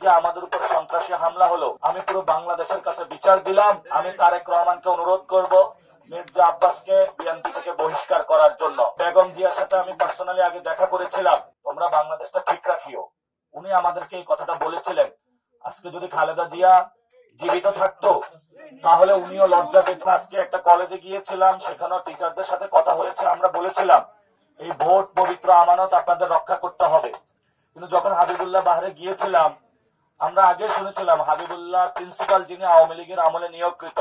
যে আমাদের উপর সন্ত্রাসী হামলা হলো, আমি পুরো বাংলাদেশের কাছে বিচার দিলাম। আমি তারেক রহমানকে অনুরোধ করব মির্জা আব্বাসকে বিএনপি থেকে বহিষ্কার করার জন্য। বেগম জিয়ার সাথে আমি পার্সোনালি আগে দেখা করেছিলাম, তোমরা বাংলাদেশটা ঠিক রাখিও। উনি আমাদেরকে এই কথাটা বলেছিলেন। আজকে যদি খালেদা জিয়া জীবিত থাকতো তাহলে উনিও লজ্জা পেতেন। আজকে একটা কলেজে গিয়েছিলাম, সেখানেও টিচারদের সাথে কথা হয়েছে। আমরা বলেছিলাম এই ভোট পবিত্র আমানত, আপনাদের রক্ষা করতে হবে। কিন্তু যখন হাবিবুল্লাহ বাহারে গিয়েছিলাম, আমরা আগে শুনেছিলাম হাবিবুল্লাহ প্রিন্সিপাল, যিনি আওয়ামী লীগের আমলে নিয়োগকৃত,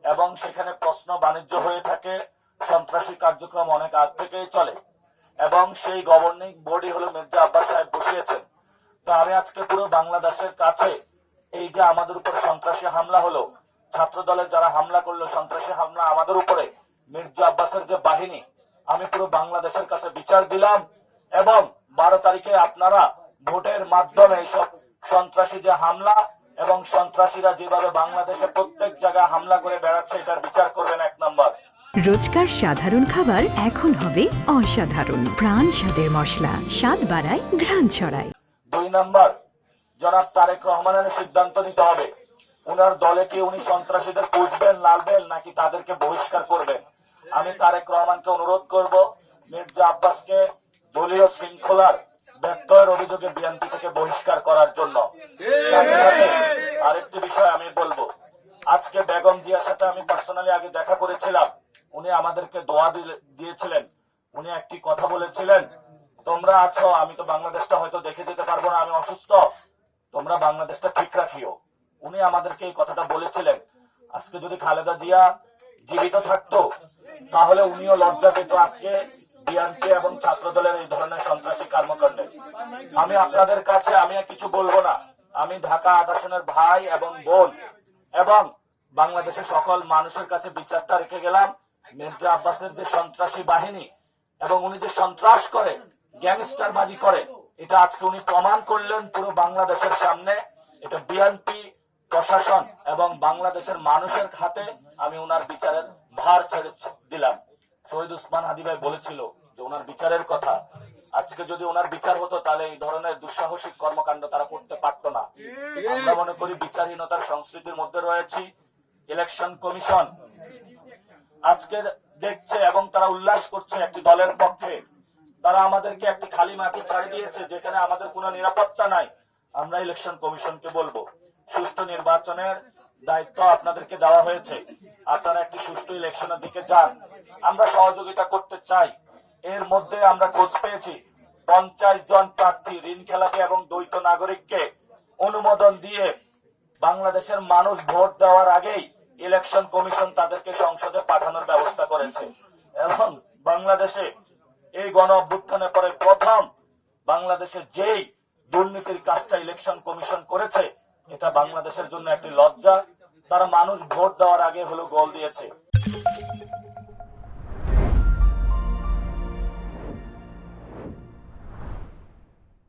এবং সেখানে প্রশ্ন বাণিজ্য হয়ে থাকে, সন্ত্রাসী কার্যক্রম অনেক আগ থেকেই চলে, এবং সেই গভর্নিং বডি হলো মির্জা আব্বাস সাহেব বসিয়েছেন। তো আমি আজকে পুরো বাংলাদেশের কাছে এই যে আমাদের উপর সন্ত্রাসী হামলা হলো, ছাত্র দলের যারা হামলা করলো, সন্ত্রাসী হামলা আমাদের উপরে, মির্জা আব্বাসের যে বাহিনী, আমি পুরো বাংলাদেশের কাছে বিচার দিলাম। এবং 12 তারিখে আপনারা ভোটের মাধ্যমে এইসব সন্ত্রাসী যে হামলা এবং সন্ত্রাসীরা যেভাবে বাংলাদেশে প্রত্যেক জায়গায় হামলা করে বেড়াচ্ছে, এটার বিচার করবেন। 1 নম্বর, রোজকার সাধারণ খাবার এখন হবে অসাধারণ। প্রাণ স্বাদের মশলা, স্বাদ বাড়ায়, ঘ্রাণ ছড়ায়। 2 নম্বর, জনাব তারেক রহমানের সিদ্ধান্ত নিতে হবে উনার দলে কি উনি সন্ত্রাসীদের পুষবেন, লালবেন, নাকি তাদেরকে বহিষ্কার করবেন। আমি তারেক রহমানকে অনুরোধ করব মির্জা আব্বাসকে দলীয় শৃঙ্খলার ব্যত্যয়ের অভিযোগে বিএনপি থেকে বহিষ্কার করার জন্য। আরেকটি বিষয় আমি বলবো, আজকে বেগম জিয়ার সাথে আমি পার্সোনালি আগে দেখা করেছিলাম। উনি আমাদেরকে দোয়া দিয়েছিলেন। উনি একটি কথা বলেছিলেন, তোমরা আছো, আমি তো বাংলাদেশটা হয়তো দেখে যেতে পারবো না, আমি অসুস্থ, তোমরা বাংলাদেশটা ঠিক রাখিও। উনি আমাদেরকে এই কথাটা বলেছিলেন। আজকে যদি খালেদা জিয়া জীবিত থাকতো তাহলে উনিও লজ্জা পেত আজকে বিএনপি এবং ছাত্র দলের এই ধরনের সন্ত্রাসী কর্মকাণ্ডে। আমি আপনাদের কাছে আমি কিছু বলবো না। আমি ঢাকা 8 আসনের ভাই এবং বোন এবং বাংলাদেশের সকল মানুষের কাছে বিচারটা রেখে গেলাম। মির্জা আব্বাসের যে সন্ত্রাসী বাহিনী এবং উনি যে সন্ত্রাস করে, গ্যাংস্টারবাজি করে, এটা আজকে উনি প্রমাণ করলেন পুরো বাংলাদেশের সামনে। এটা বিএনপি প্রশাসন এবং বাংলাদেশের মানুষের হাতে আমি ওনার বিচারের ভার ছেড়ে দিলাম। শহীদ উসমান হাদি ভাই বলেছিল যে ওনার বিচারের কথা। আজকে যদি ওনার বিচার হতো তাহলে এই ধরনের দুঃসাহসিক কর্মকাণ্ড তারা করতে পারতো না। আমরা মনে করি বিচারহীনতার সংস্কৃতির মধ্যে রয়েছি। ইলেকশন কমিশন আজকে দেখছে এবং তারা উল্লাস করছে একটি দলের পক্ষে। তারা আমাদেরকে একটি খালি মাটি ছাড়ে দিয়েছে যেখানে আমাদের কোনো নিরাপত্তা নাই। আমরা ইলেকশন কমিশনকে বলবো, সুষ্ঠু নির্বাচনের দায়িত্ব আপনাদেরকে দেওয়া হয়েছে, আপনারা একটি সুষ্ঠু ইলেকশনের দিকে যান। আমরা সহযোগিতা করতে চাই। এর মধ্যে আমরা খোঁজ পেয়েছি 50 জন প্রার্থী ঋণ খেলাপি এবং দ্বৈত নাগরিককে অনুমোদন দিয়ে বাংলাদেশের মানুষ ভোট দেওয়ার আগেই ইলেকশন কমিশন তাদেরকে সংসদে পাঠানোর ব্যবস্থা করেছে। এবং বাংলাদেশে এই গণ অভ্যুত্থানের পরে প্রথম বাংলাদেশে যেই দুর্নীতির কাজটা ইলেকশন কমিশন করেছে, এটা বাংলাদেশের জন্য একটি লজ্জা। তারা মানুষ ভোট দেওয়ার আগে হলো গোল দিয়েছে।